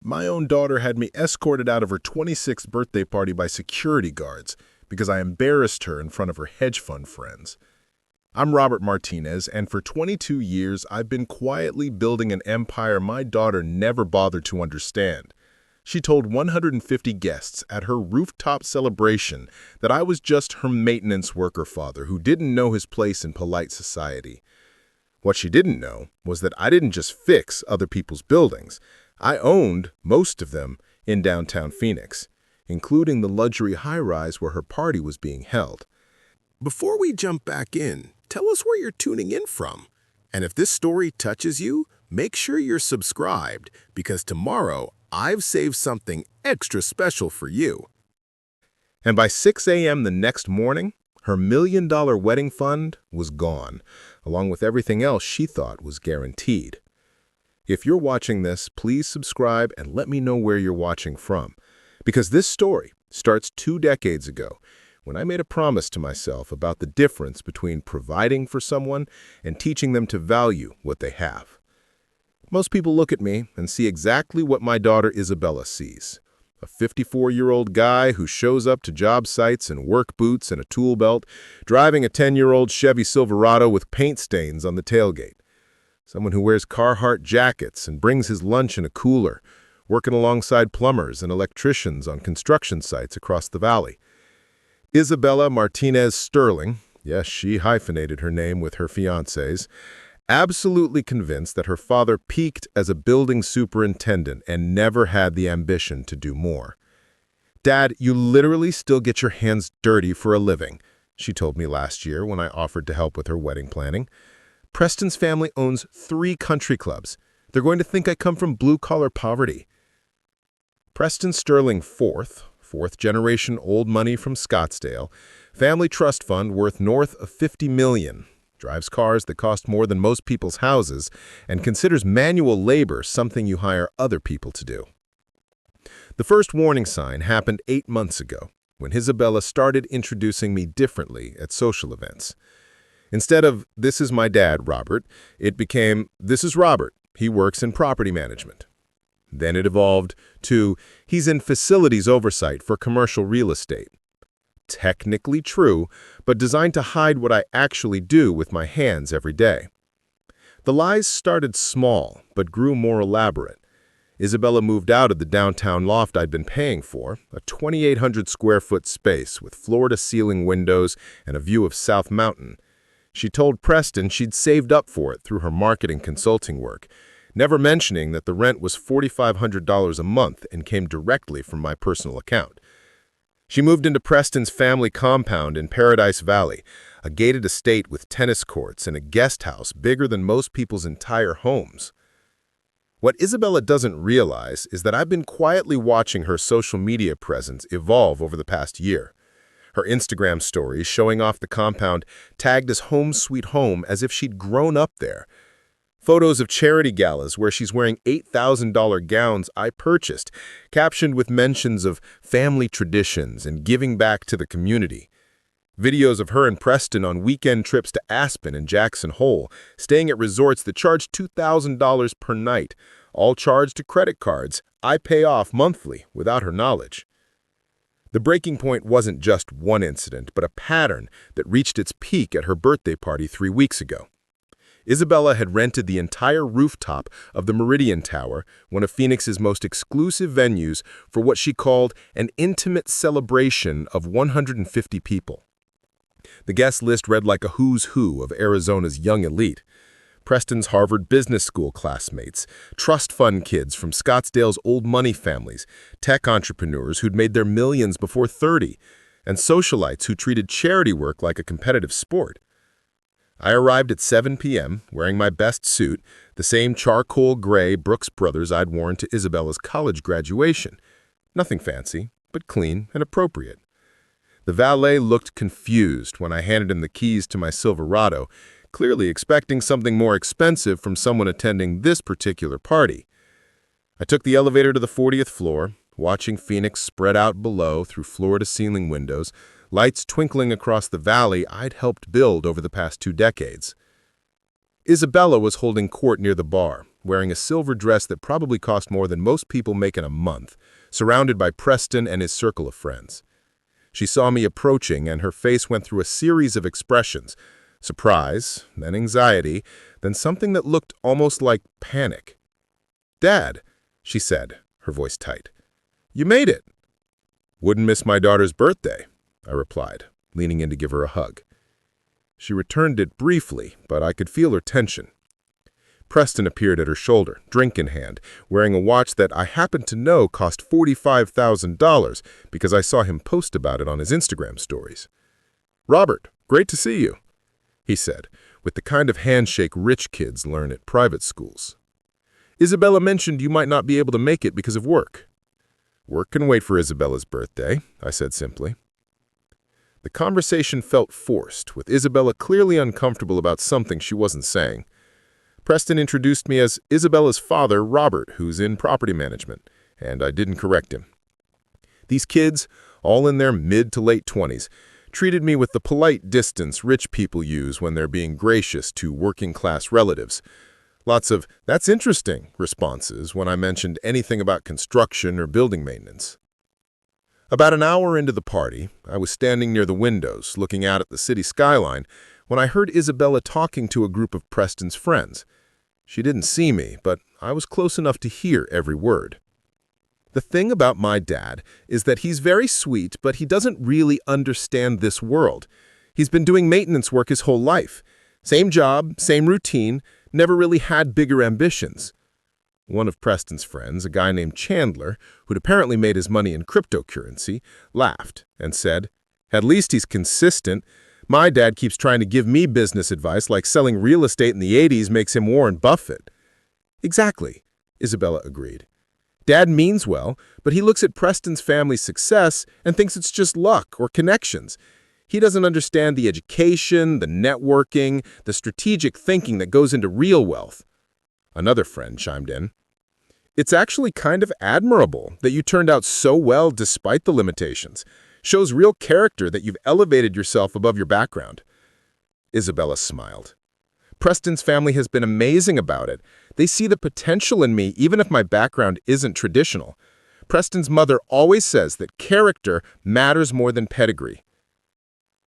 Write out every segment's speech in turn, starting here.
My own daughter had me escorted out of her 26th birthday party by security guards because I embarrassed her in front of her hedge fund friends. I'm Robert Martinez, and for 22 years, I've been quietly building an empire my daughter never bothered to understand. She told 150 guests at her rooftop celebration that I was just her maintenance worker father who didn't know his place in polite society. What she didn't know was that I didn't just fix other people's buildings. I owned most of them in downtown Phoenix, including the luxury high-rise where her party was being held. Before we jump back in, tell us where you're tuning in from. And if this story touches you, make sure you're subscribed, because tomorrow I've saved something extra special for you. And by 6 a.m. the next morning, her $1 million wedding fund was gone, along with everything else she thought was guaranteed. If you're watching this, please subscribe and let me know where you're watching from, because this story starts 2 decades ago, when I made a promise to myself about the difference between providing for someone and teaching them to value what they have. Most people look at me and see exactly what my daughter Isabella sees. A 54-year-old guy who shows up to job sites in work boots and a tool belt, driving a 10-year-old Chevy Silverado with paint stains on the tailgate. Someone who wears Carhartt jackets and brings his lunch in a cooler, working alongside plumbers and electricians on construction sites across the valley. Isabella Martinez-Sterling, yes, she hyphenated her name with her fiancés, absolutely convinced that her father peaked as a building superintendent and never had the ambition to do more. "Dad, you literally still get your hands dirty for a living," she told me last year when I offered to help with her wedding planning. "Preston's family owns 3 country clubs. They're going to think I come from blue-collar poverty." Preston Sterling IV, fourth-generation old money from Scottsdale, family trust fund worth north of $50 million, drives cars that cost more than most people's houses, and considers manual labor something you hire other people to do. The first warning sign happened 8 months ago, when Isabella started introducing me differently at social events. Instead of, "This is my dad, Robert," it became, "This is Robert. He works in property management." Then it evolved to, "He's in facilities oversight for commercial real estate." Technically true, but designed to hide what I actually do with my hands every day. The lies started small, but grew more elaborate. Isabella moved out of the downtown loft I'd been paying for, a 2,800-square-foot space with floor-to-ceiling windows and a view of South Mountain. She told Preston she'd saved up for it through her marketing consulting work, never mentioning that the rent was $4,500 a month and came directly from my personal account. She moved into Preston's family compound in Paradise Valley, a gated estate with tennis courts and a guest house bigger than most people's entire homes. What Isabella doesn't realize is that I've been quietly watching her social media presence evolve over the past year. Her Instagram stories showing off the compound tagged as home sweet home as if she'd grown up there. Photos of charity galas where she's wearing $8,000 gowns I purchased, captioned with mentions of family traditions and giving back to the community. Videos of her and Preston on weekend trips to Aspen and Jackson Hole, staying at resorts that charge $2,000 per night, all charged to credit cards I pay off monthly without her knowledge. The breaking point wasn't just one incident, but a pattern that reached its peak at her birthday party 3 weeks ago. Isabella had rented the entire rooftop of the Meridian Tower, one of Phoenix's most exclusive venues, for what she called an intimate celebration of 150 people. The guest list read like a who's who of Arizona's young elite. Preston's Harvard Business School classmates, trust fund kids from Scottsdale's old money families, tech entrepreneurs who'd made their millions before 30, and socialites who treated charity work like a competitive sport. I arrived at 7 p.m., wearing my best suit, the same charcoal gray Brooks Brothers I'd worn to Isabella's college graduation. Nothing fancy, but clean and appropriate. The valet looked confused when I handed him the keys to my Silverado, clearly expecting something more expensive from someone attending this particular party. I took the elevator to the 40th floor, watching Phoenix spread out below through floor-to-ceiling windows, lights twinkling across the valley I'd helped build over the past 2 decades. Isabella was holding court near the bar, wearing a silver dress that probably cost more than most people make in a month, surrounded by Preston and his circle of friends. She saw me approaching, and her face went through a series of expressions: surprise, then anxiety, then something that looked almost like panic. "Dad," she said, her voice tight, "you made it." "Wouldn't miss my daughter's birthday," I replied, leaning in to give her a hug. She returned it briefly, but I could feel her tension. Preston appeared at her shoulder, drink in hand, wearing a watch that I happened to know cost $45,000 because I saw him post about it on his Instagram stories. "Robert, great to see you," he said, with the kind of handshake rich kids learn at private schools. "Isabella mentioned you might not be able to make it because of work." "Work can wait for Isabella's birthday," I said simply. The conversation felt forced, with Isabella clearly uncomfortable about something she wasn't saying. Preston introduced me as Isabella's father, Robert, who's in property management, and I didn't correct him. These kids, all in their mid to late 20s, treated me with the polite distance rich people use when they're being gracious to working-class relatives. Lots of "that's interesting" responses when I mentioned anything about construction or building maintenance. About an hour into the party, I was standing near the windows, looking out at the city skyline, when I heard Isabella talking to a group of Preston's friends. She didn't see me, but I was close enough to hear every word. "The thing about my dad is that he's very sweet, but he doesn't really understand this world. He's been doing maintenance work his whole life. Same job, same routine, never really had bigger ambitions." One of Preston's friends, a guy named Chandler, who'd apparently made his money in cryptocurrency, laughed and said, "At least he's consistent. My dad keeps trying to give me business advice like selling real estate in the 80s makes him Warren Buffett." "Exactly," Isabella agreed. "Dad means well, but he looks at Preston's family's success and thinks it's just luck or connections. He doesn't understand the education, the networking, the strategic thinking that goes into real wealth." Another friend chimed in, "It's actually kind of admirable that you turned out so well despite the limitations. Shows real character that you've elevated yourself above your background." Isabella smiled. "Preston's family has been amazing about it. They see the potential in me even if my background isn't traditional. Preston's mother always says that character matters more than pedigree."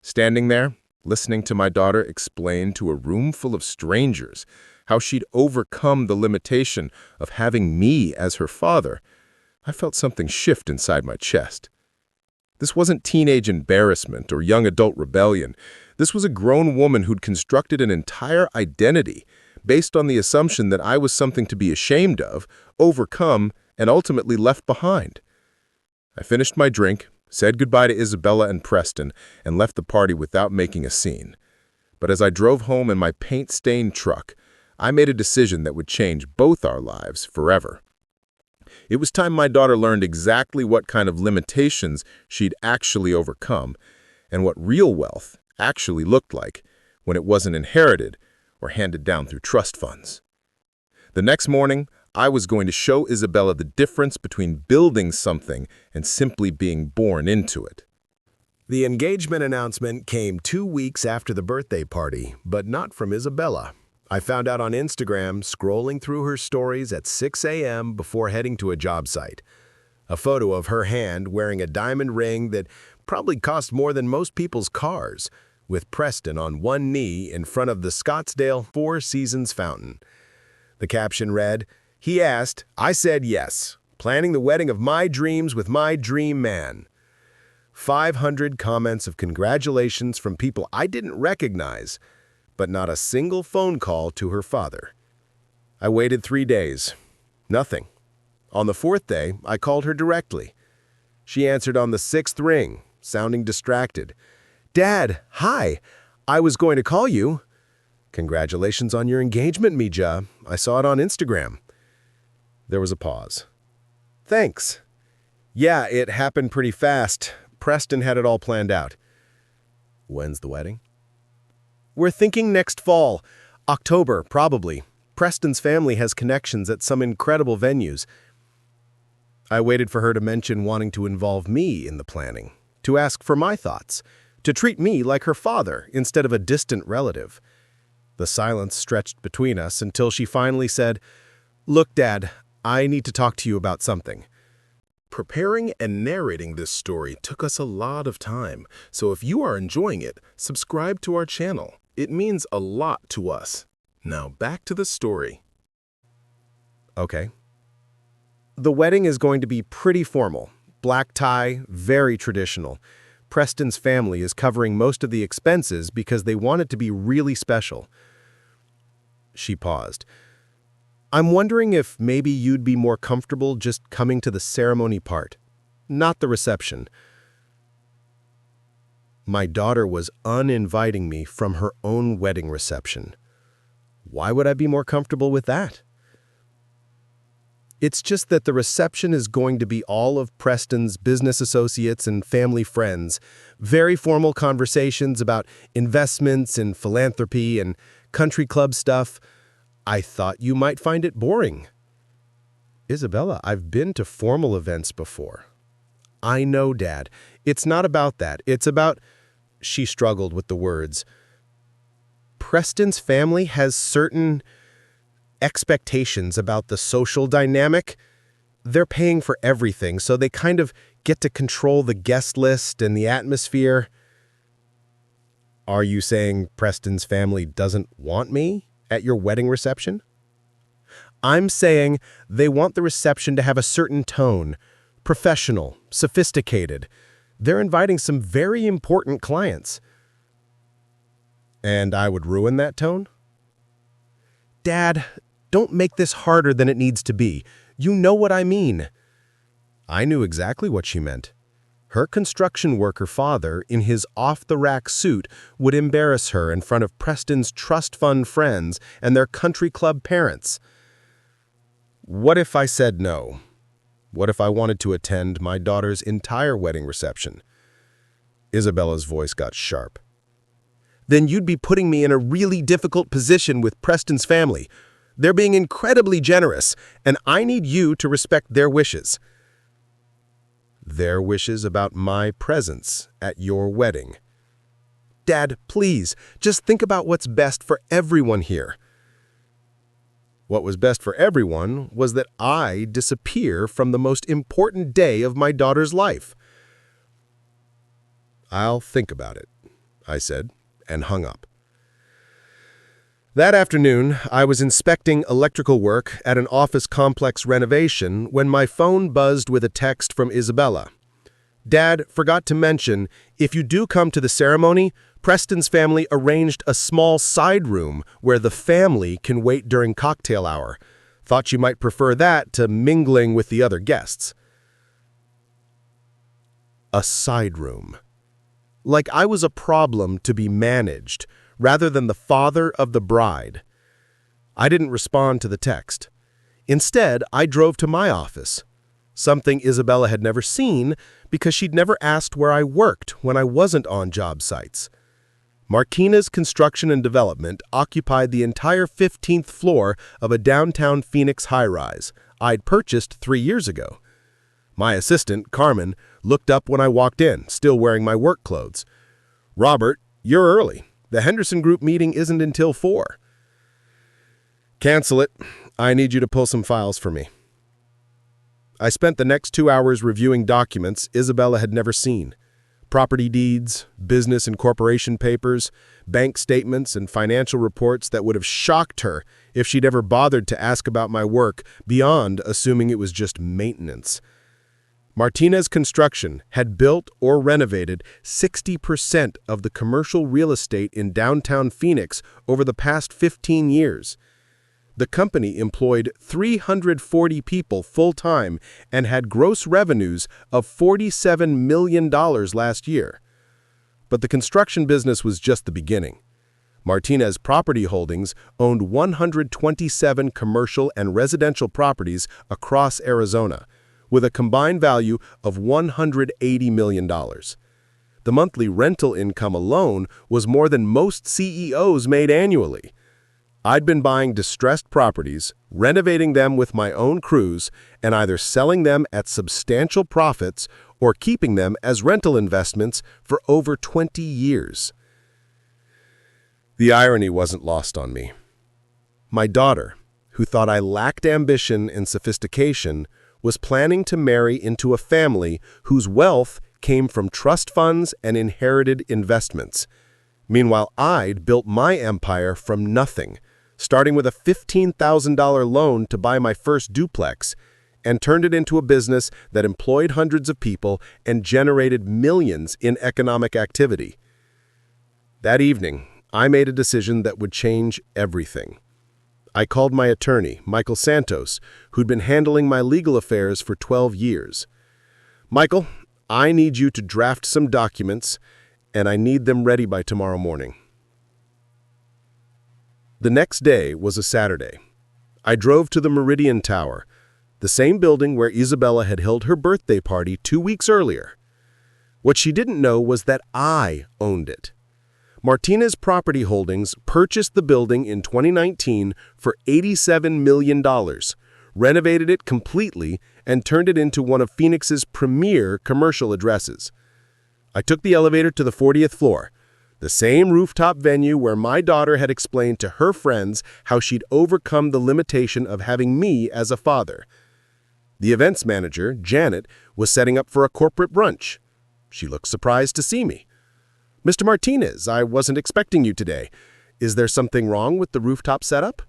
Standing there, listening to my daughter explain to a room full of strangers how she'd overcome the limitation of having me as her father, I felt something shift inside my chest. This wasn't teenage embarrassment or young adult rebellion. This was a grown woman who'd constructed an entire identity based on the assumption that I was something to be ashamed of, overcome, and ultimately left behind. I finished my drink, said goodbye to Isabella and Preston, and left the party without making a scene. But as I drove home in my paint-stained truck, I made a decision that would change both our lives forever. It was time my daughter learned exactly what kind of limitations she'd actually overcome and what real wealth actually looked like when it wasn't inherited or handed down through trust funds. The next morning, I was going to show Isabella the difference between building something and simply being born into it. The engagement announcement came 2 weeks after the birthday party, but not from Isabella. I found out on Instagram, scrolling through her stories at 6 a.m. before heading to a job site. A photo of her hand wearing a diamond ring that probably cost more than most people's cars, with Preston on one knee in front of the Scottsdale Four Seasons fountain. The caption read, "He asked, I said yes. Planning the wedding of my dreams with my dream man." 500 comments of congratulations from people I didn't recognize, but not a single phone call to her father. I waited 3 days. Nothing. On the 4th day, I called her directly. She answered on the 6th ring, sounding distracted. "Dad, hi. I was going to call you." "Congratulations on your engagement, Mija. I saw it on Instagram." There was a pause. "Thanks. Yeah, it happened pretty fast. Preston had it all planned out." "When's the wedding?" "We're thinking next fall. October, probably. Preston's family has connections at some incredible venues." I waited for her to mention wanting to involve me in the planning, to ask for my thoughts, to treat me like her father instead of a distant relative. The silence stretched between us until she finally said, "Look, Dad, I need to talk to you about something." Preparing and narrating this story took us a lot of time, so if you are enjoying it, subscribe to our channel. It means a lot to us. Now back to the story. Okay. The wedding is going to be pretty formal. Black tie, very traditional. Preston's family is covering most of the expenses because they want it to be really special. She paused. I'm wondering if maybe you'd be more comfortable just coming to the ceremony part, not the reception. My daughter was uninviting me from her own wedding reception. Why would I be more comfortable with that? It's just that the reception is going to be all of Preston's business associates and family friends, very formal conversations about investments and philanthropy and country club stuff. I thought you might find it boring. Isabella, I've been to formal events before. I know, Dad. It's not about that. It's about... She struggled with the words. Preston's family has certain expectations about the social dynamic. They're paying for everything, so they kind of get to control the guest list and the atmosphere. Are you saying Preston's family doesn't want me at your wedding reception? I'm saying they want the reception to have a certain tone, professional, sophisticated. They're inviting some very important clients. And I would ruin that tone? Dad, don't make this harder than it needs to be. You know what I mean. I knew exactly what she meant. Her construction worker father, in his off-the-rack suit, would embarrass her in front of Preston's trust fund friends and their country club parents. What if I said no? What if I wanted to attend my daughter's entire wedding reception? Isabella's voice got sharp. Then you'd be putting me in a really difficult position with Preston's family. They're being incredibly generous, and I need you to respect their wishes. Their wishes about my presence at your wedding. Dad, please, just think about what's best for everyone here. What was best for everyone was that I disappear from the most important day of my daughter's life. I'll think about it, I said, and hung up. That afternoon, I was inspecting electrical work at an office complex renovation when my phone buzzed with a text from Isabella. Dad forgot to mention, if you do come to the ceremony, Preston's family arranged a small side room where the family can wait during cocktail hour. Thought you might prefer that to mingling with the other guests. A side room. Like I was a problem to be managed, rather than the father of the bride. I didn't respond to the text. Instead, I drove to my office, something Isabella had never seen because she'd never asked where I worked when I wasn't on job sites. Martinez Construction and Development occupied the entire 15th floor of a downtown Phoenix high-rise I'd purchased 3 years ago. My assistant, Carmen, looked up when I walked in, still wearing my work clothes. "Robert, you're early. The Henderson Group meeting isn't until 4. "Cancel it. I need you to pull some files for me." I spent the next 2 hours reviewing documents Isabella had never seen. Property deeds, business and corporation papers, bank statements, and financial reports that would have shocked her if she'd ever bothered to ask about my work beyond assuming it was just maintenance. Martinez Construction had built or renovated 60% of the commercial real estate in downtown Phoenix over the past 15 years. The company employed 340 people full-time and had gross revenues of $47 million last year. But the construction business was just the beginning. Martinez Property Holdings owned 127 commercial and residential properties across Arizona, with a combined value of $180 million. The monthly rental income alone was more than most CEOs made annually. I'd been buying distressed properties, renovating them with my own crews, and either selling them at substantial profits or keeping them as rental investments for over 20 years. The irony wasn't lost on me. My daughter, who thought I lacked ambition and sophistication, was planning to marry into a family whose wealth came from trust funds and inherited investments. Meanwhile, I'd built my empire from nothing, starting with a $15,000 loan to buy my first duplex, and turned it into a business that employed hundreds of people and generated millions in economic activity. That evening, I made a decision that would change everything. I called my attorney, Michael Santos, who'd been handling my legal affairs for 12 years. Michael, I need you to draft some documents, and I need them ready by tomorrow morning. The next day was a Saturday. I drove to the Meridian Tower, the same building where Isabella had held her birthday party 2 weeks earlier. What she didn't know was that I owned it. Martinez Property Holdings purchased the building in 2019 for $87 million, renovated it completely, and turned it into one of Phoenix's premier commercial addresses. I took the elevator to the 40th floor, the same rooftop venue where my daughter had explained to her friends how she'd overcome the limitation of having me as a father. The events manager, Janet, was setting up for a corporate brunch. She looked surprised to see me. "Mr. Martinez, I wasn't expecting you today. Is there something wrong with the rooftop setup?"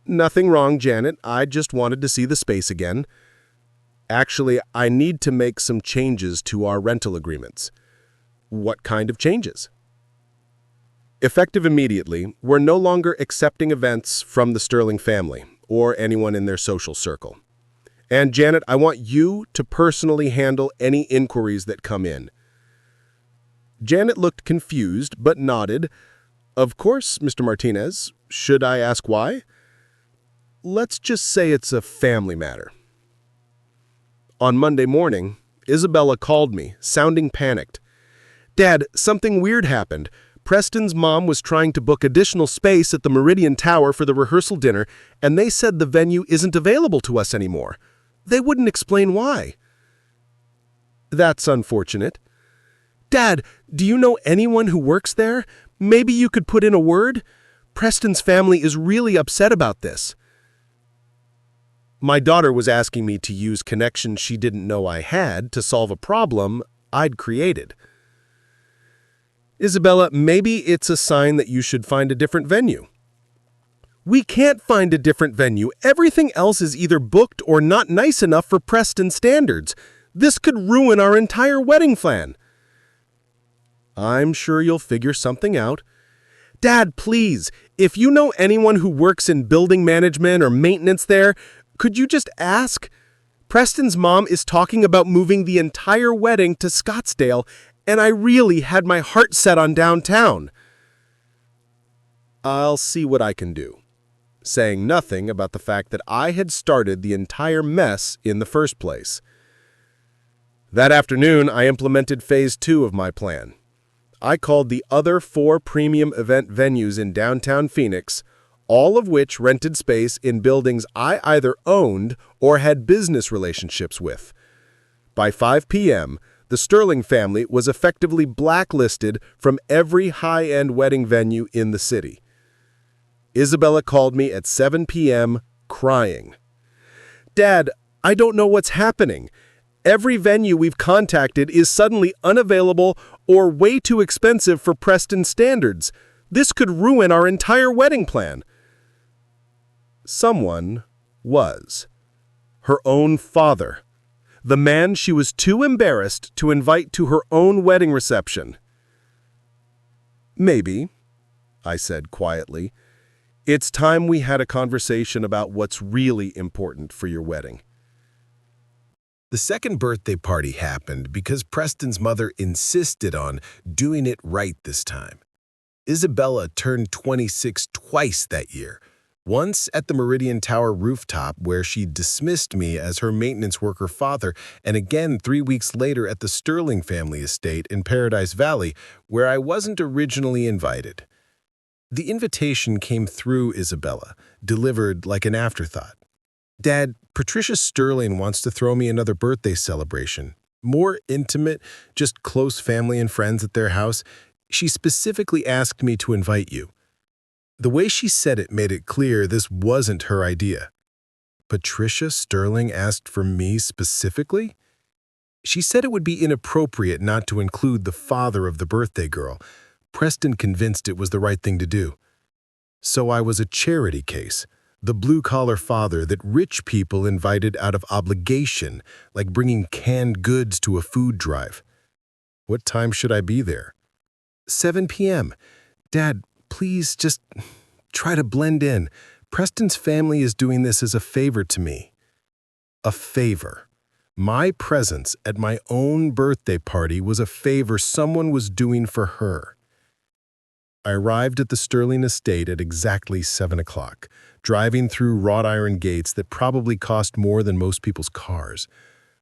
"Nothing wrong, Janet. I just wanted to see the space again. Actually, I need to make some changes to our rental agreements." "What kind of changes?" "Effective immediately, we're no longer accepting events from the Sterling family or anyone in their social circle. And Janet, I want you to personally handle any inquiries that come in." Janet looked confused but nodded. "Of course, Mr. Martinez. Should I ask why?" "Let's just say it's a family matter." On Monday morning, Isabella called me, sounding panicked. "Dad, something weird happened. Preston's mom was trying to book additional space at the Meridian Tower for the rehearsal dinner, and they said the venue isn't available to us anymore. They wouldn't explain why." "That's unfortunate." "Dad, do you know anyone who works there? Maybe you could put in a word? Preston's family is really upset about this." My daughter was asking me to use connections she didn't know I had to solve a problem I'd created. "Isabella, maybe it's a sign that you should find a different venue." "We can't find a different venue. Everything else is either booked or not nice enough for Preston standards. This could ruin our entire wedding plan." "I'm sure you'll figure something out." "Dad, please, if you know anyone who works in building management or maintenance there, could you just ask? Preston's mom is talking about moving the entire wedding to Scottsdale, and I really had my heart set on downtown." "I'll see what I can do," saying nothing about the fact that I had started the entire mess in the first place. That afternoon, I implemented phase 2 of my plan. I called the other 4 premium event venues in downtown Phoenix, all of which rented space in buildings I either owned or had business relationships with. By 5 p.m., the Sterling family was effectively blacklisted from every high-end wedding venue in the city. Isabella called me at 7 p.m., crying. "Dad, I don't know what's happening. Every venue we've contacted is suddenly unavailable or way too expensive for Preston standards. This could ruin our entire wedding plan." Someone was. Her own father. The man she was too embarrassed to invite to her own wedding reception. "Maybe," I said quietly, "it's time we had a conversation about what's really important for your wedding." The second birthday party happened because Preston's mother insisted on doing it right this time. Isabella turned 26 twice that year, once at the Meridian Tower rooftop where she dismissed me as her maintenance worker father, and again 3 weeks later at the Sterling family estate in Paradise Valley, where I wasn't originally invited. The invitation came through Isabella, delivered like an afterthought. "Dad, Patricia Sterling wants to throw me another birthday celebration. More intimate, just close family and friends at their house. She specifically asked me to invite you. The way she said it made it clear this wasn't her idea. Patricia Sterling asked for me specifically? She said it would be inappropriate not to include the father of the birthday girl. Preston convinced it was the right thing to do. So I was a charity case, the blue-collar father that rich people invited out of obligation, like bringing canned goods to a food drive. What time should I be there? 7 p.m. Dad, please just try to blend in. Preston's family is doing this as a favor to me. A favor. My presence at my own birthday party was a favor someone was doing for her. I arrived at the Sterling estate at exactly 7 o'clock, driving through wrought iron gates that probably cost more than most people's cars.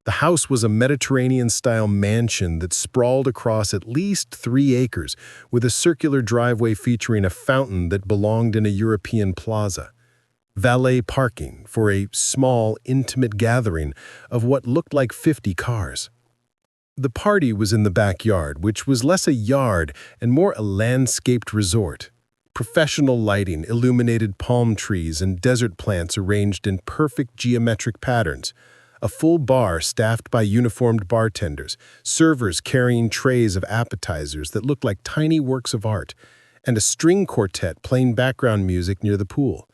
The house was a Mediterranean-style mansion that sprawled across at least 3 acres, with a circular driveway featuring a fountain that belonged in a European plaza. Valet parking for a small, intimate gathering of what looked like 50 cars. The party was in the backyard, which was less a yard and more a landscaped resort. Professional lighting, illuminated palm trees, and desert plants arranged in perfect geometric patterns. A full bar staffed by uniformed bartenders, servers carrying trays of appetizers that looked like tiny works of art, and a string quartet playing background music near the pool.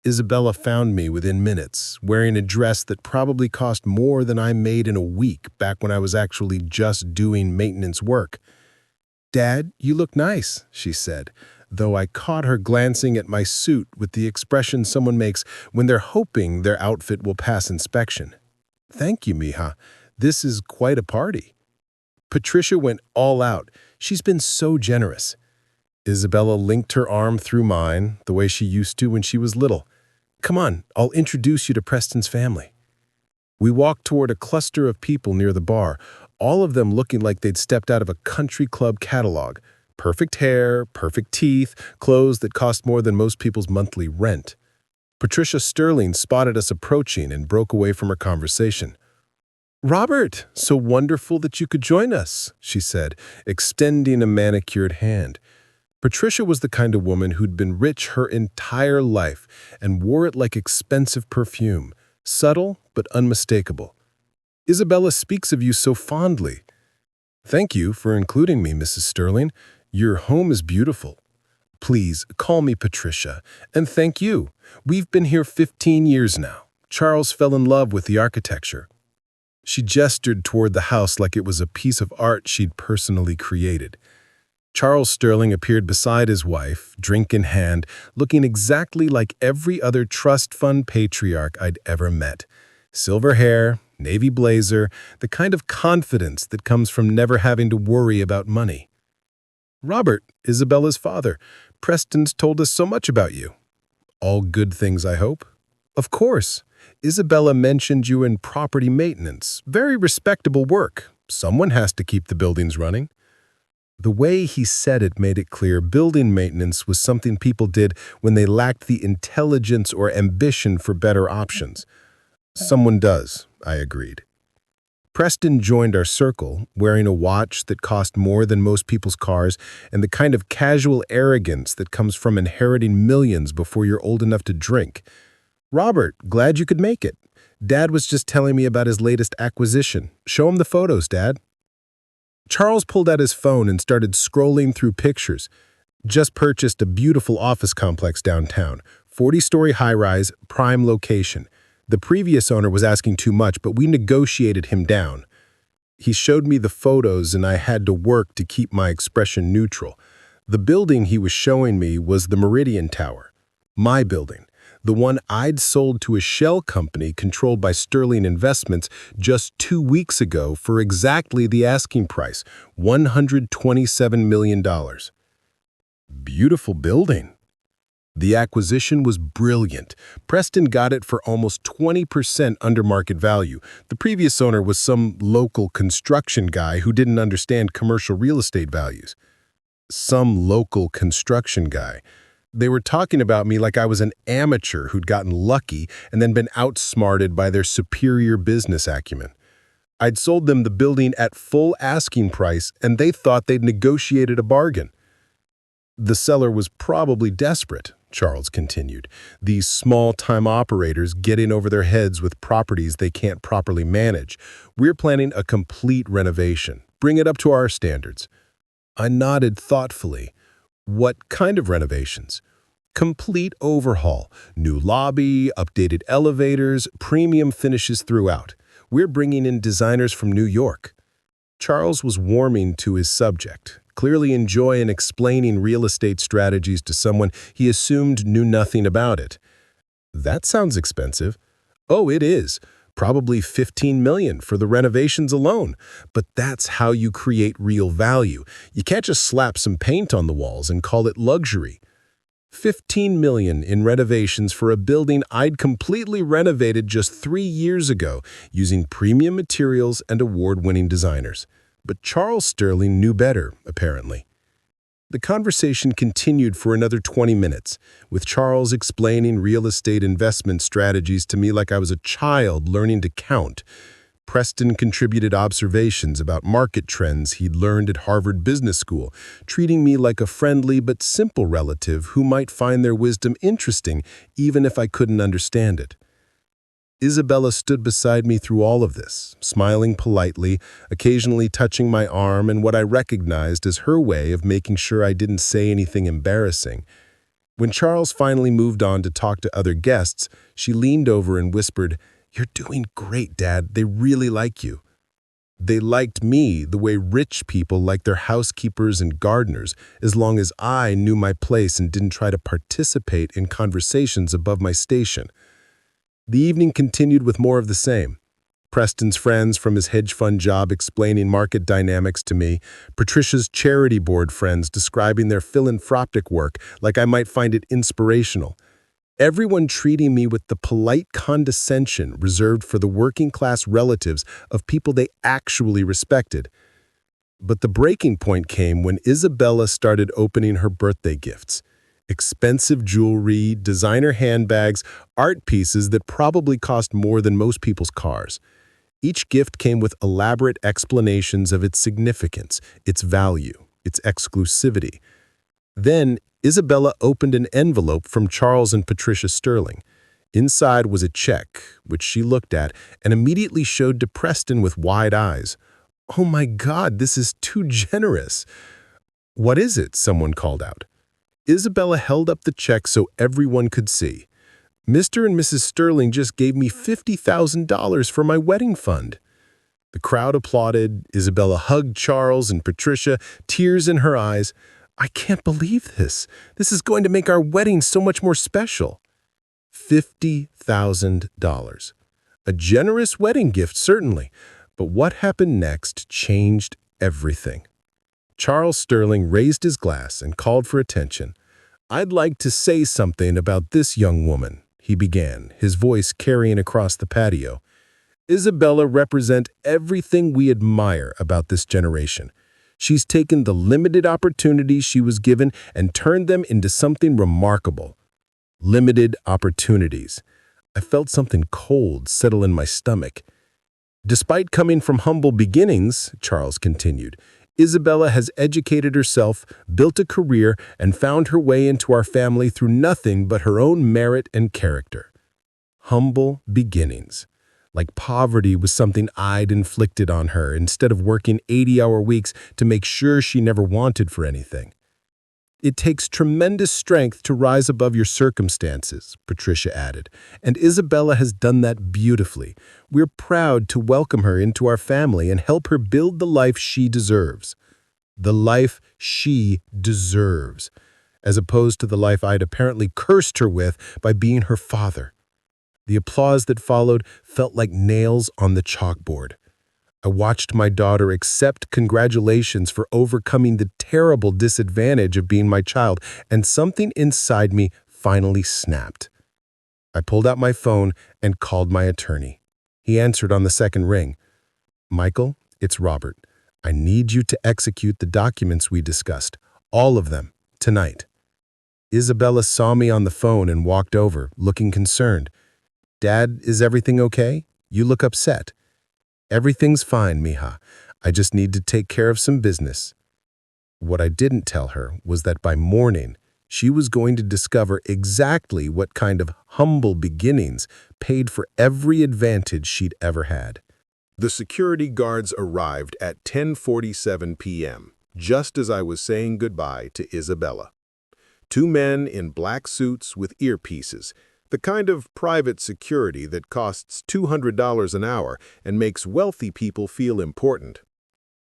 Isabella found me within minutes, wearing a dress that probably cost more than I made in a week back when I was actually just doing maintenance work. "Dad, you look nice," she said, though I caught her glancing at my suit with the expression someone makes when they're hoping their outfit will pass inspection. "Thank you, mija. This is quite a party." Patricia went all out. She's been so generous. Isabella linked her arm through mine, the way she used to when she was little. "Come on, I'll introduce you to Preston's family." We walked toward a cluster of people near the bar, all of them looking like they'd stepped out of a country club catalog. Perfect hair, perfect teeth, clothes that cost more than most people's monthly rent. Patricia Sterling spotted us approaching and broke away from her conversation. "Robert, so wonderful that you could join us," she said, extending a manicured hand. Patricia was the kind of woman who'd been rich her entire life and wore it like expensive perfume, subtle but unmistakable. "Isabella speaks of you so fondly." "Thank you for including me, Mrs. Sterling. Your home is beautiful." "Please, call me Patricia, and thank you. We've been here 15 years now. Charles fell in love with the architecture." She gestured toward the house like it was a piece of art she'd personally created. Charles Sterling appeared beside his wife, drink in hand, looking exactly like every other trust fund patriarch I'd ever met. Silver hair, navy blazer, the kind of confidence that comes from never having to worry about money. "Robert, Isabella's father. Preston's told us so much about you." "All good things, I hope?" "Of course. Isabella mentioned you in property maintenance. Very respectable work. Someone has to keep the buildings running." The way he said it made it clear building maintenance was something people did when they lacked the intelligence or ambition for better options. "Someone does," I agreed. Preston joined our circle, wearing a watch that cost more than most people's cars and the kind of casual arrogance that comes from inheriting millions before you're old enough to drink. "Robert, glad you could make it. Dad was just telling me about his latest acquisition. Show him the photos, Dad." Charles pulled out his phone and started scrolling through pictures. "Just purchased a beautiful office complex downtown, 40-story high-rise, prime location. The previous owner was asking too much, but we negotiated him down." He showed me the photos and I had to work to keep my expression neutral. The building he was showing me was the Meridian Tower. My building. The one I'd sold to a shell company controlled by Sterling Investments just 2 weeks ago for exactly the asking price, $127 million. Beautiful building. The acquisition was brilliant. Preston got it for almost 20% under market value. The previous owner was some local construction guy who didn't understand commercial real estate values. Some local construction guy. They were talking about me like I was an amateur who'd gotten lucky and then been outsmarted by their superior business acumen. I'd sold them the building at full asking price, and they thought they'd negotiated a bargain. The seller was probably desperate, Charles continued. These small-time operators get in over their heads with properties they can't properly manage. We're planning a complete renovation. Bring it up to our standards. I nodded thoughtfully. What kind of renovations? Complete overhaul. New lobby, updated elevators, premium finishes throughout. We're bringing in designers from New York. Charles was warming to his subject, clearly enjoying explaining real estate strategies to someone he assumed knew nothing about it. That sounds expensive. Oh, it is. Probably $15 million for the renovations alone. But that's how you create real value. You can't just slap some paint on the walls and call it luxury. $15 million in renovations for a building I'd completely renovated just 3 years ago using premium materials and award-winning designers. But Charles Sterling knew better, apparently. The conversation continued for another 20 minutes, with Charles explaining real estate investment strategies to me like I was a child learning to count. Preston contributed observations about market trends he'd learned at Harvard Business School, treating me like a friendly but simple relative who might find their wisdom interesting even if I couldn't understand it. Isabella stood beside me through all of this, smiling politely, occasionally touching my arm in what I recognized as her way of making sure I didn't say anything embarrassing. When Charles finally moved on to talk to other guests, she leaned over and whispered, "You're doing great, Dad. They really like you." They liked me the way rich people like their housekeepers and gardeners, as long as I knew my place and didn't try to participate in conversations above my station. The evening continued with more of the same. Preston's friends from his hedge fund job explaining market dynamics to me, Patricia's charity board friends describing their philanthropic work like I might find it inspirational. Everyone treating me with the polite condescension reserved for the working-class relatives of people they actually respected. But the breaking point came when Isabella started opening her birthday gifts. Expensive jewelry, designer handbags, art pieces that probably cost more than most people's cars. Each gift came with elaborate explanations of its significance, its value, its exclusivity. Then, Isabella opened an envelope from Charles and Patricia Sterling. Inside was a check, which she looked at and immediately showed to Preston with wide eyes. "Oh my God, this is too generous." "What is it?" someone called out. Isabella held up the check so everyone could see. "Mr. and Mrs. Sterling just gave me $50,000 for my wedding fund." The crowd applauded. Isabella hugged Charles and Patricia, tears in her eyes. "I can't believe this. This is going to make our wedding so much more special." $50,000. A generous wedding gift, certainly. But what happened next changed everything. Charles Sterling raised his glass and called for attention. "I'd like to say something about this young woman," he began, his voice carrying across the patio. "Isabella represents everything we admire about this generation. She's taken the limited opportunities she was given and turned them into something remarkable. Limited opportunities." I felt something cold settle in my stomach. "Despite coming from humble beginnings," Charles continued, "Isabella has educated herself, built a career, and found her way into our family through nothing but her own merit and character." Humble beginnings. Like poverty was something I'd inflicted on her instead of working 80-hour weeks to make sure she never wanted for anything. "It takes tremendous strength to rise above your circumstances," Patricia added, "and Isabella has done that beautifully. We're proud to welcome her into our family and help her build the life she deserves." The life she deserves, as opposed to the life I'd apparently cursed her with by being her father. The applause that followed felt like nails on the chalkboard. I watched my daughter accept congratulations for overcoming the terrible disadvantage of being my child, and something inside me finally snapped. I pulled out my phone and called my attorney. He answered on the second ring. "Michael, it's Robert. I need you to execute the documents we discussed, all of them, tonight." Isabella saw me on the phone and walked over, looking concerned. "Dad, is everything okay? You look upset." Everything's fine, mija. I just need to take care of some business. What I didn't tell her was that by morning, she was going to discover exactly what kind of humble beginnings paid for every advantage she'd ever had. The security guards arrived at 10:47 p.m., just as I was saying goodbye to Isabella. Two men in black suits with earpieces, the kind of private security that costs $200 an hour and makes wealthy people feel important.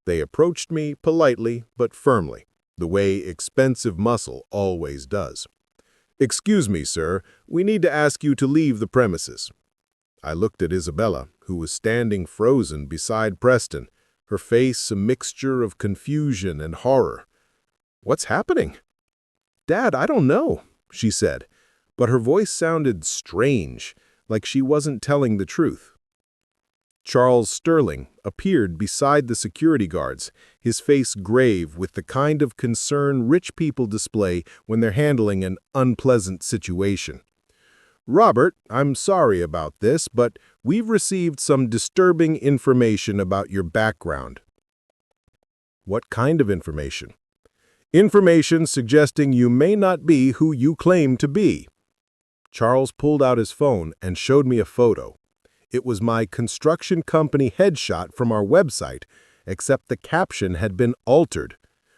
They approached me politely but firmly, the way expensive muscle always does. "Excuse me, sir, we need to ask you to leave the premises." I looked at Isabella, who was standing frozen beside Preston, her face a mixture of confusion and horror. "What's happening?" "Dad, I don't know," she said, but her voice sounded strange, like she wasn't telling the truth. Charles Sterling appeared beside the security guards, his face grave with the kind of concern rich people display when they're handling an unpleasant situation. "Robert, I'm sorry about this, but we've received some disturbing information about your background." "What kind of information?" "Information suggesting you may not be who you claim to be." Charles pulled out his phone and showed me a photo. It was my construction company headshot from our website, except the caption had been altered.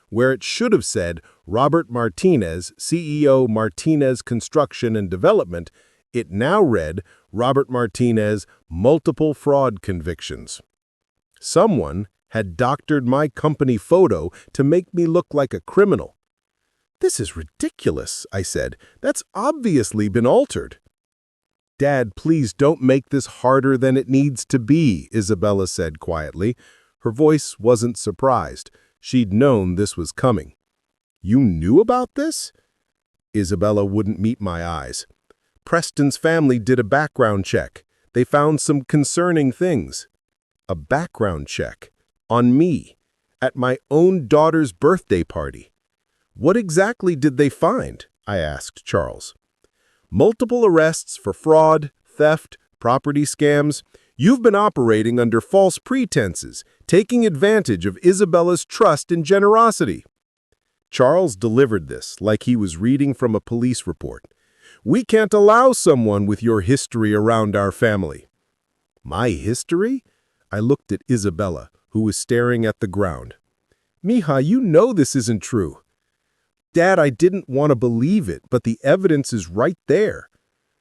Where it should have said, "Robert Martinez, CEO Martinez Construction and Development," it now read, "Robert Martinez, multiple fraud convictions." Someone had doctored my company photo to make me look like a criminal. "This is ridiculous," I said. "That's obviously been altered." "Dad, please don't make this harder than it needs to be," Isabella said quietly. Her voice wasn't surprised. She'd known this was coming. "You knew about this?" Isabella wouldn't meet my eyes. "Preston's family did a background check. They found some concerning things." A background check? On me? At my own daughter's birthday party? "What exactly did they find?" I asked Charles. "Multiple arrests for fraud, theft, property scams. You've been operating under false pretenses, taking advantage of Isabella's trust and generosity." Charles delivered this like he was reading from a police report. "We can't allow someone with your history around our family." "My history?" I looked at Isabella, who was staring at the ground. "Mija, you know this isn't true." "Dad, I didn't want to believe it, but the evidence is right there."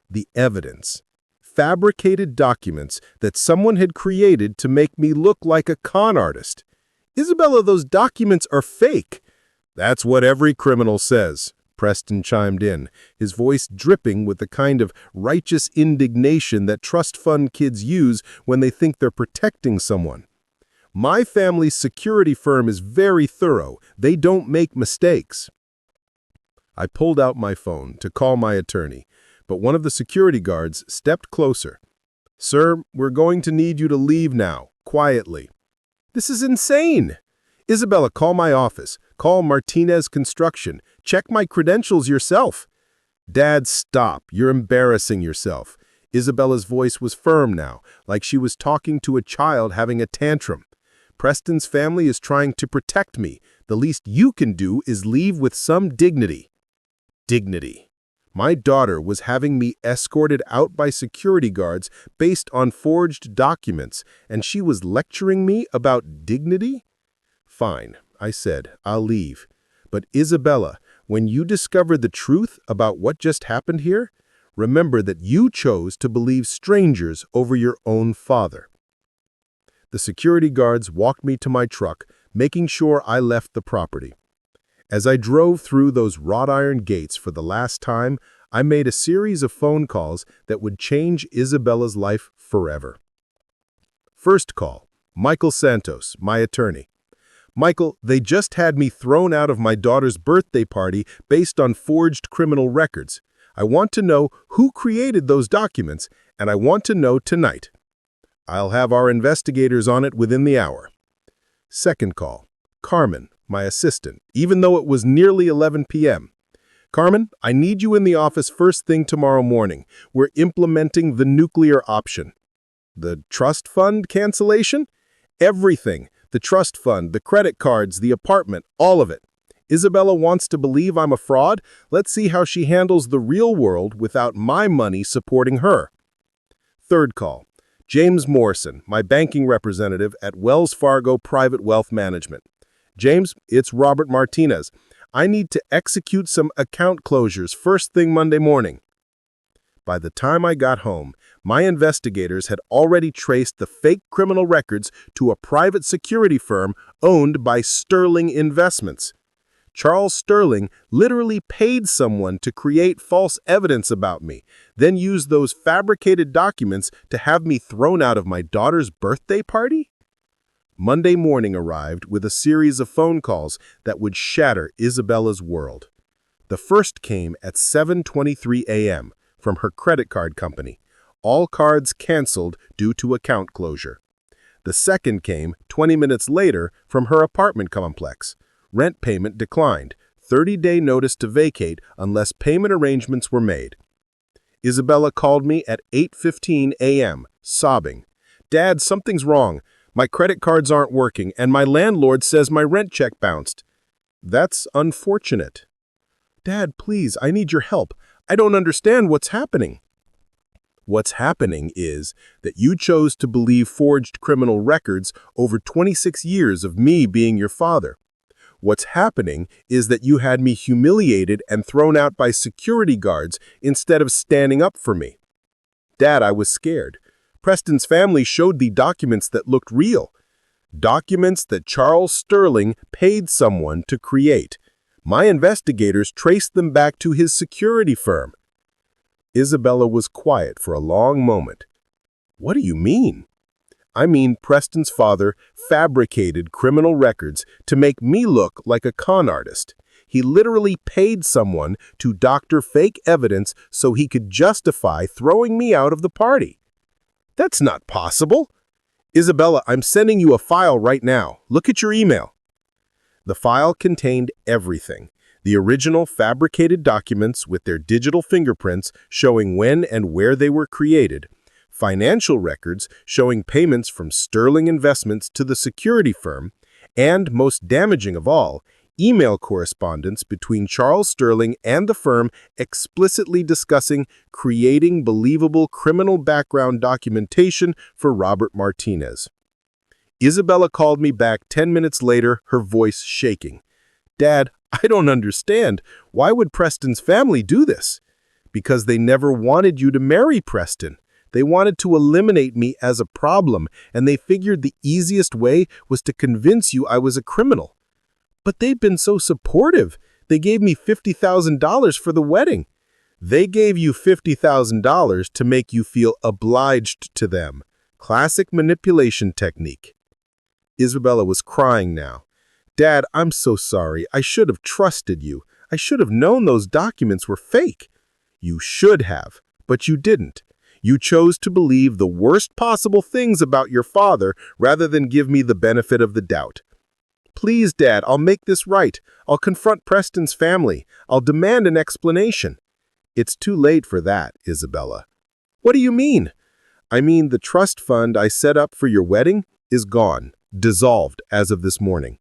The evidence. Fabricated documents that someone had created to make me look like a con artist. "Isabella, those documents are fake." "That's what every criminal says," Preston chimed in, his voice dripping with the kind of righteous indignation that trust fund kids use when they think they're protecting someone. "My family's security firm is very thorough. They don't make mistakes." I pulled out my phone to call my attorney, but one of the security guards stepped closer. "Sir, we're going to need you to leave now, quietly." "This is insane." "Isabella, call my office. Call Martinez Construction. Check my credentials yourself." "Dad, stop. You're embarrassing yourself." Isabella's voice was firm now, like she was talking to a child having a tantrum. "Preston's family is trying to protect me. The least you can do is leave with some dignity." Dignity. My daughter was having me escorted out by security guards based on forged documents, and she was lecturing me about dignity? "Fine," I said, "I'll leave. But Isabella, when you discover the truth about what just happened here, remember that you chose to believe strangers over your own father." The security guards walked me to my truck, making sure I left the property. As I drove through those wrought iron gates for the last time, I made a series of phone calls that would change Isabella's life forever. First call, Michael Santos, my attorney. "Michael, they just had me thrown out of my daughter's birthday party based on forged criminal records. I want to know who created those documents, and I want to know tonight. I'll have our investigators on it within the hour." Second call, Carmen, my assistant, even though it was nearly 11 p.m. "Carmen, I need you in the office first thing tomorrow morning. We're implementing the nuclear option." The trust fund cancellation? Everything. The trust fund, the credit cards, the apartment, all of it. Isabella wants to believe I'm a fraud. Let's see how she handles the real world without my money supporting her. Third call. James Morrison, my banking representative at Wells Fargo Private Wealth Management. James, it's Robert Martinez. I need to execute some account closures first thing Monday morning. By the time I got home, my investigators had already traced the fake criminal records to a private security firm owned by Sterling Investments. Charles Sterling literally paid someone to create false evidence about me, then used those fabricated documents to have me thrown out of my daughter's birthday party? Monday morning arrived with a series of phone calls that would shatter Isabella's world. The first came at 7:23 a.m. from her credit card company. All cards canceled due to account closure. The second came 20 minutes later from her apartment complex. Rent payment declined. 30-day notice to vacate unless payment arrangements were made. Isabella called me at 8:15 a.m., sobbing. Dad, something's wrong. My credit cards aren't working, and my landlord says my rent check bounced. That's unfortunate. Dad, please, I need your help. I don't understand what's happening. What's happening is that you chose to believe forged criminal records over 26 years of me being your father. What's happening is that you had me humiliated and thrown out by security guards instead of standing up for me. Dad, I was scared. Preston's family showed the documents that looked real. Documents that Charles Sterling paid someone to create. My investigators traced them back to his security firm. Isabella was quiet for a long moment. What do you mean? I mean, Preston's father fabricated criminal records to make me look like a con artist. He literally paid someone to doctor fake evidence so he could justify throwing me out of the party. That's not possible. Isabella, I'm sending you a file right now. Look at your email. The file contained everything. The original fabricated documents with their digital fingerprints showing when and where they were created, financial records showing payments from Sterling Investments to the security firm, and, most damaging of all, email correspondence between Charles Sterling and the firm explicitly discussing creating believable criminal background documentation for Robert Martinez. Isabella called me back 10 minutes later, her voice shaking. Dad, I don't understand. Why would Preston's family do this? Because they never wanted you to marry Preston. They wanted to eliminate me as a problem, and they figured the easiest way was to convince you I was a criminal. But they've been so supportive. They gave me $50,000 for the wedding. They gave you $50,000 to make you feel obliged to them. Classic manipulation technique. Isabella was crying now. Dad, I'm so sorry. I should have trusted you. I should have known those documents were fake. You should have, but you didn't. You chose to believe the worst possible things about your father rather than give me the benefit of the doubt. Please, Dad, I'll make this right. I'll confront Preston's family. I'll demand an explanation. It's too late for that, Isabella. What do you mean? I mean, the trust fund I set up for your wedding is gone, dissolved as of this morning.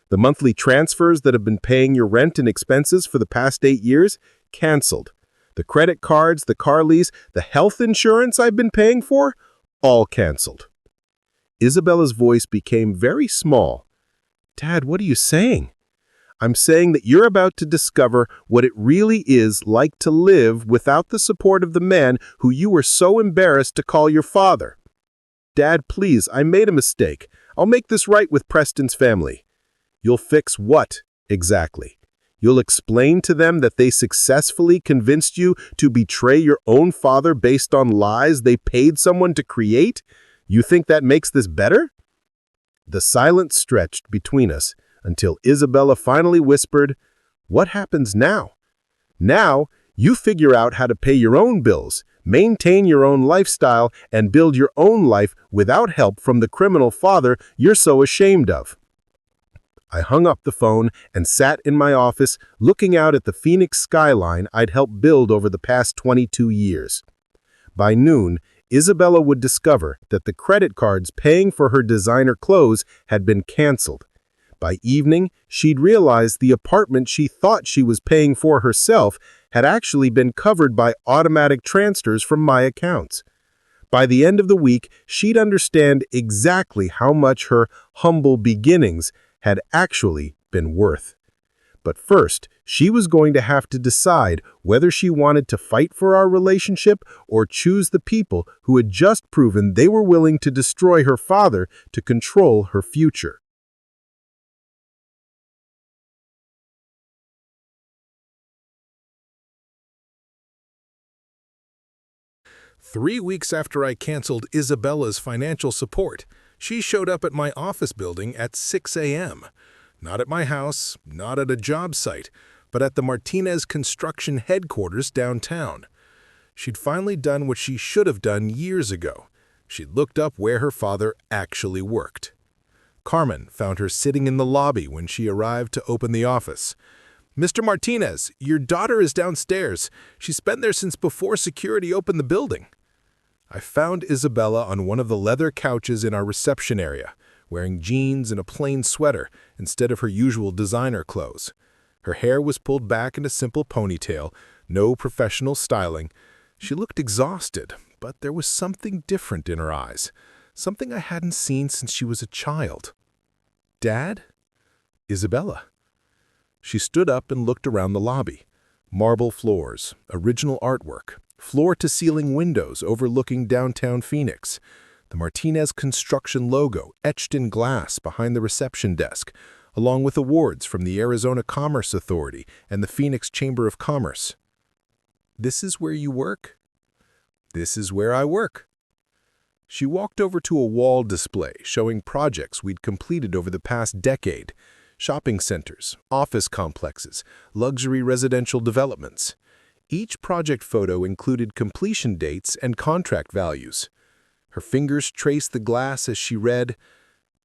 The monthly transfers that have been paying your rent and expenses for the past 8 years, canceled. The credit cards, the car lease, the health insurance I've been paying for, all canceled. Isabella's voice became very small. Dad, what are you saying? I'm saying that you're about to discover what it really is like to live without the support of the man who you were so embarrassed to call your father. Dad, please, I made a mistake. I'll make this right with Preston's family. You'll fix what, exactly? You'll explain to them that they successfully convinced you to betray your own father based on lies they paid someone to create? You think that makes this better? The silence stretched between us until Isabella finally whispered, What happens now? Now, you figure out how to pay your own bills, maintain your own lifestyle, and build your own life without help from the criminal father you're so ashamed of. I hung up the phone and sat in my office looking out at the Phoenix skyline I'd helped build over the past 22 years. By noon, Isabella would discover that the credit cards paying for her designer clothes had been canceled. By evening, she'd realize the apartment she thought she was paying for herself had actually been covered by automatic transfers from my accounts. By the end of the week, she'd understand exactly how much her humble beginnings had actually been worth. But first, she was going to have to decide whether she wanted to fight for our relationship or choose the people who had just proven they were willing to destroy her father to control her future. "3 weeks after I canceled Isabella's financial support, she showed up at my office building at 6 a.m. Not at my house, not at a job site, but at the Martinez Construction headquarters downtown. She'd finally done what she should have done years ago. She'd looked up where her father actually worked. Carmen found her sitting in the lobby when she arrived to open the office. "Mr. Martinez, your daughter is downstairs. She's been there since before security opened the building." I found Isabella on one of the leather couches in our reception area, wearing jeans and a plain sweater instead of her usual designer clothes. Her hair was pulled back in a simple ponytail, no professional styling. She looked exhausted, but there was something different in her eyes, something I hadn't seen since she was a child. "Dad?" "Isabella." She stood up and looked around the lobby. Marble floors, original artwork, floor-to-ceiling windows overlooking downtown Phoenix, the Martinez Construction logo etched in glass behind the reception desk, along with awards from the Arizona Commerce Authority and the Phoenix Chamber of Commerce. "This is where you work?" "This is where I work." She walked over to a wall display showing projects we'd completed over the past decade: shopping centers, office complexes, luxury residential developments. Each project photo included completion dates and contract values. Her fingers traced the glass as she read,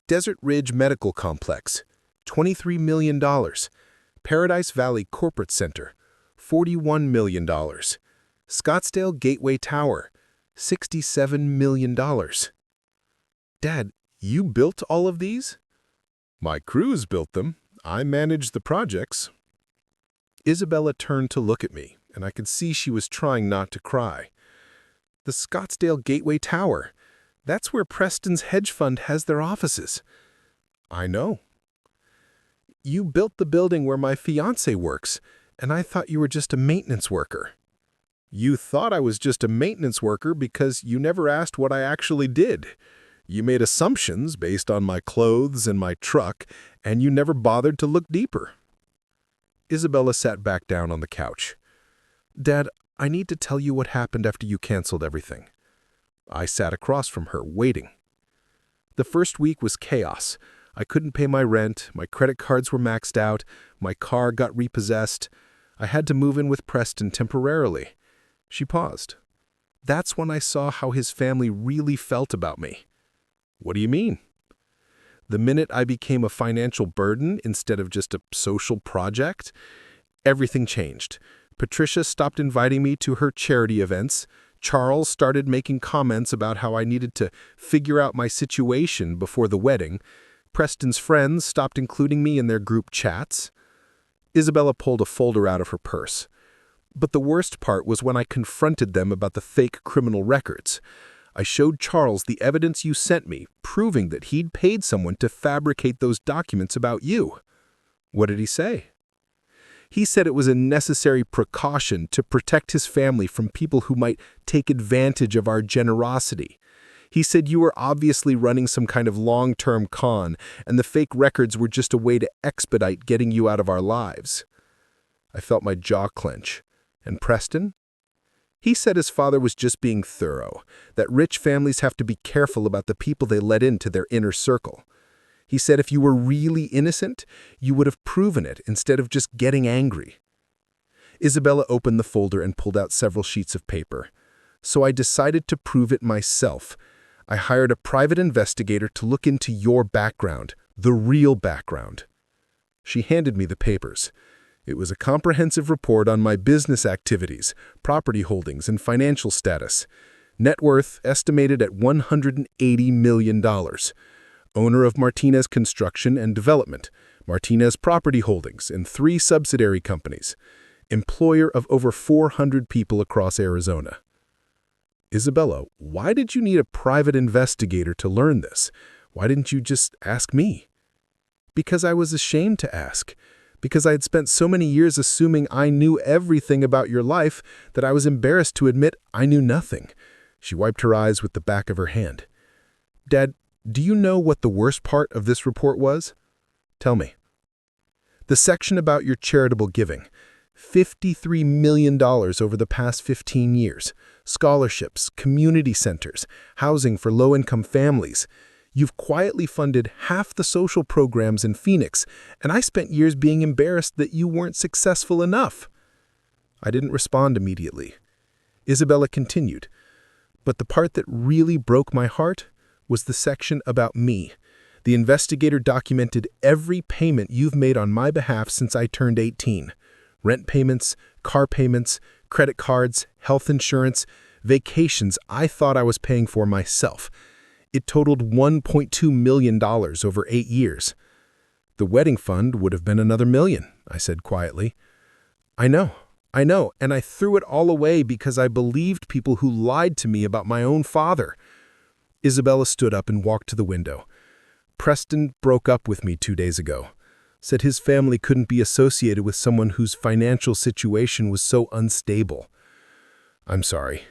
"Desert Ridge Medical Complex, $23 million. Paradise Valley Corporate Center, $41 million. Scottsdale Gateway Tower, $67 million. "Dad, you built all of these?" "My crews built them. I managed the projects." Isabella turned to look at me, and I could see she was trying not to cry. "The Scottsdale Gateway Tower. That's where Preston's hedge fund has their offices." "I know." "You built the building where my fiancé works, and I thought you were just a maintenance worker." "You thought I was just a maintenance worker because you never asked what I actually did. You made assumptions based on my clothes and my truck, and you never bothered to look deeper." Isabella sat back down on the couch. "Dad, I need to tell you what happened after you canceled everything." I sat across from her, waiting. "The first week was chaos. I couldn't pay my rent, my credit cards were maxed out, my car got repossessed. I had to move in with Preston temporarily." She paused. "That's when I saw how his family really felt about me." "What do you mean?" "The minute I became a financial burden instead of just a social project, everything changed. Patricia stopped inviting me to her charity events. Charles started making comments about how I needed to figure out my situation before the wedding. Preston's friends stopped including me in their group chats." Isabella pulled a folder out of her purse. "But the worst part was when I confronted them about the fake criminal records. I showed Charles the evidence you sent me, proving that he'd paid someone to fabricate those documents about you." "What did he say?" "He said it was a necessary precaution to protect his family from people who might take advantage of our generosity. He said you were obviously running some kind of long-term con, and the fake records were just a way to expedite getting you out of our lives." I felt my jaw clench. "And Preston?" "He said his father was just being thorough, that rich families have to be careful about the people they let into their inner circle. He said if you were really innocent, you would have proven it instead of just getting angry." Isabella opened the folder and pulled out several sheets of paper. "So I decided to prove it myself. I hired a private investigator to look into your background, the real background." She handed me the papers. It was a comprehensive report on my business activities, property holdings, and financial status. Net worth estimated at $180 million. Owner of Martinez Construction and Development, Martinez Property Holdings, and 3 subsidiary companies. Employer of over 400 people across Arizona. Isabella, why did you need a private investigator to learn this? Why didn't you just ask me? Because I was ashamed to ask. Because I had spent so many years assuming I knew everything about your life that I was embarrassed to admit I knew nothing. She wiped her eyes with the back of her hand. Dad, do you know what the worst part of this report was? Tell me. The section about your charitable giving. $53 million over the past 15 years. Scholarships, community centers, housing for low-income families. You've quietly funded half the social programs in Phoenix, and I spent years being embarrassed that you weren't successful enough. I didn't respond immediately. Isabella continued, but the part that really broke my heart was the section about me. The investigator documented every payment you've made on my behalf since I turned 18. Rent payments, car payments, credit cards, health insurance, vacations I thought I was paying for myself. It totaled $1.2 million over 8 years. The wedding fund would have been another $1 million, I said quietly. I know, and I threw it all away because I believed people who lied to me about my own father. Isabella stood up and walked to the window. Preston broke up with me 2 days ago. Said his family couldn't be associated with someone whose financial situation was so unstable. I'm sorry.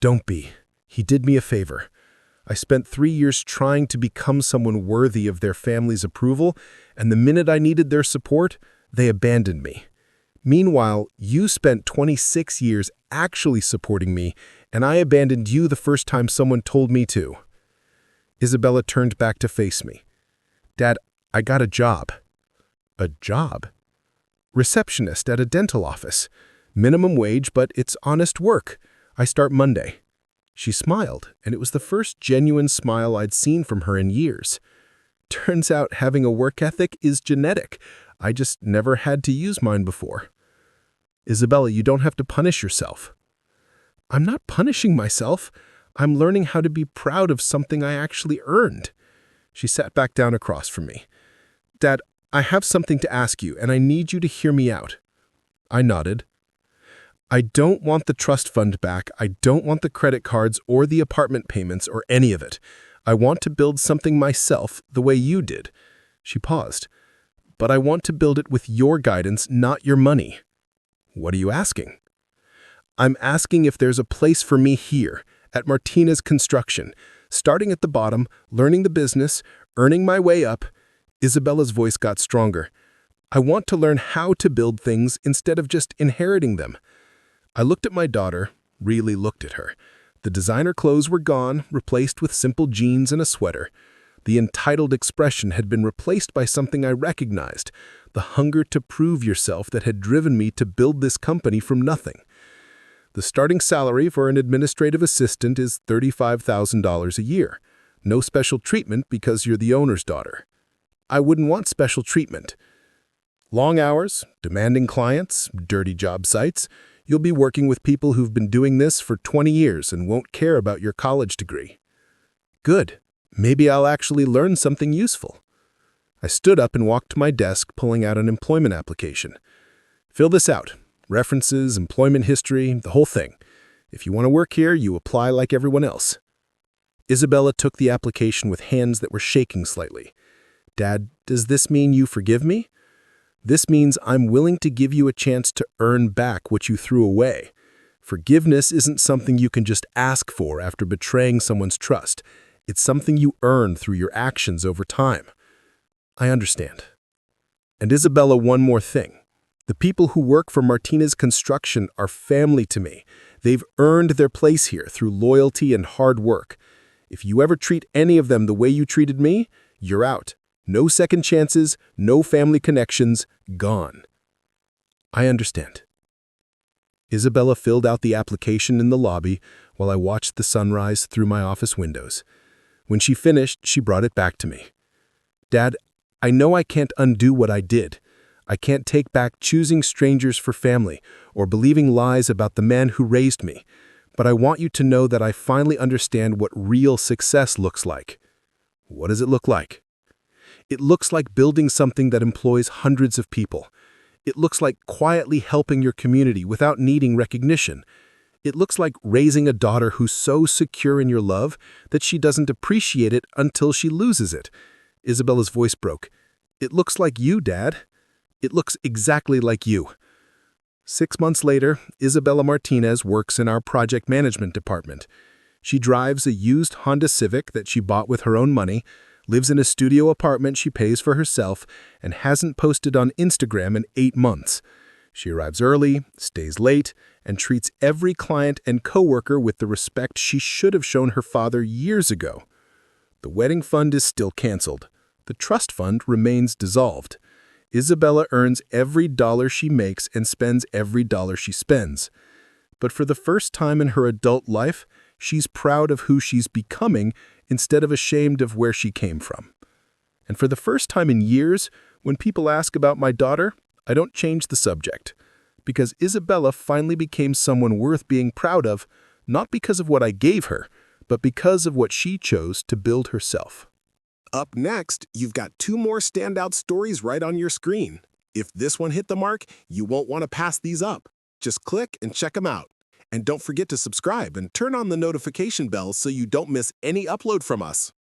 Don't be. He did me a favor. I spent 3 years trying to become someone worthy of their family's approval, and the minute I needed their support, they abandoned me. Meanwhile, you spent 26 years actually supporting me, and I abandoned you the first time someone told me to. Isabella turned back to face me. Dad, I got a job. A job? Receptionist at a dental office. Minimum wage, but it's honest work. I start Monday. She smiled, and it was the first genuine smile I'd seen from her in years. Turns out having a work ethic is genetic. I just never had to use mine before. Isabella, you don't have to punish yourself. I'm not punishing myself. I'm learning how to be proud of something I actually earned. She sat back down across from me. Dad, I have something to ask you, and I need you to hear me out. I nodded. I don't want the trust fund back. I don't want the credit cards or the apartment payments or any of it. I want to build something myself the way you did. She paused. But I want to build it with your guidance, not your money. What are you asking? I'm asking if there's a place for me here, at Martinez Construction, starting at the bottom, learning the business, earning my way up. Isabella's voice got stronger. I want to learn how to build things instead of just inheriting them. I looked at my daughter, really looked at her. The designer clothes were gone, replaced with simple jeans and a sweater. The entitled expression had been replaced by something I recognized, the hunger to prove yourself that had driven me to build this company from nothing. The starting salary for an administrative assistant is $35,000 a year. No special treatment because you're the owner's daughter. I wouldn't want special treatment. Long hours, demanding clients, dirty job sites. You'll be working with people who've been doing this for 20 years and won't care about your college degree. Good. Maybe I'll actually learn something useful. I stood up and walked to my desk, pulling out an employment application. Fill this out. References, employment history, the whole thing. If you want to work here, you apply like everyone else. Isabella took the application with hands that were shaking slightly. Dad, does this mean you forgive me? This means I'm willing to give you a chance to earn back what you threw away. Forgiveness isn't something you can just ask for after betraying someone's trust. It's something you earn through your actions over time. I understand. And Isabella, one more thing. The people who work for Martinez Construction are family to me. They've earned their place here through loyalty and hard work. If you ever treat any of them the way you treated me, you're out. No second chances, no family connections, gone. I understand. Isabella filled out the application in the lobby while I watched the sunrise through my office windows. When she finished, she brought it back to me. Dad, I know I can't undo what I did. I can't take back choosing strangers for family or believing lies about the man who raised me. but I want you to know that I finally understand what real success looks like. What does it look like? It looks like building something that employs hundreds of people. It looks like quietly helping your community without needing recognition. It looks like raising a daughter who's so secure in your love that she doesn't appreciate it until she loses it. Isabella's voice broke. It looks like you, Dad. It looks exactly like you. 6 months later, Isabella Martinez works in our project management department. She drives a used Honda Civic that she bought with her own money, lives in a studio apartment she pays for herself, and hasn't posted on Instagram in 8 months. She arrives early, stays late, and treats every client and coworker with the respect she should have shown her father years ago. The wedding fund is still canceled. The trust fund remains dissolved. Isabella earns every dollar she makes and spends every dollar she spends. But for the first time in her adult life, she's proud of who she's becoming instead of ashamed of where she came from. And for the first time in years, when people ask about my daughter, I don't change the subject. Because Isabella finally became someone worth being proud of, not because of what I gave her, but because of what she chose to build herself. Up next, you've got 2 more standout stories right on your screen. If this one hit the mark, you won't want to pass these up. Just click and check them out. And don't forget to subscribe and turn on the notification bell so you don't miss any upload from us.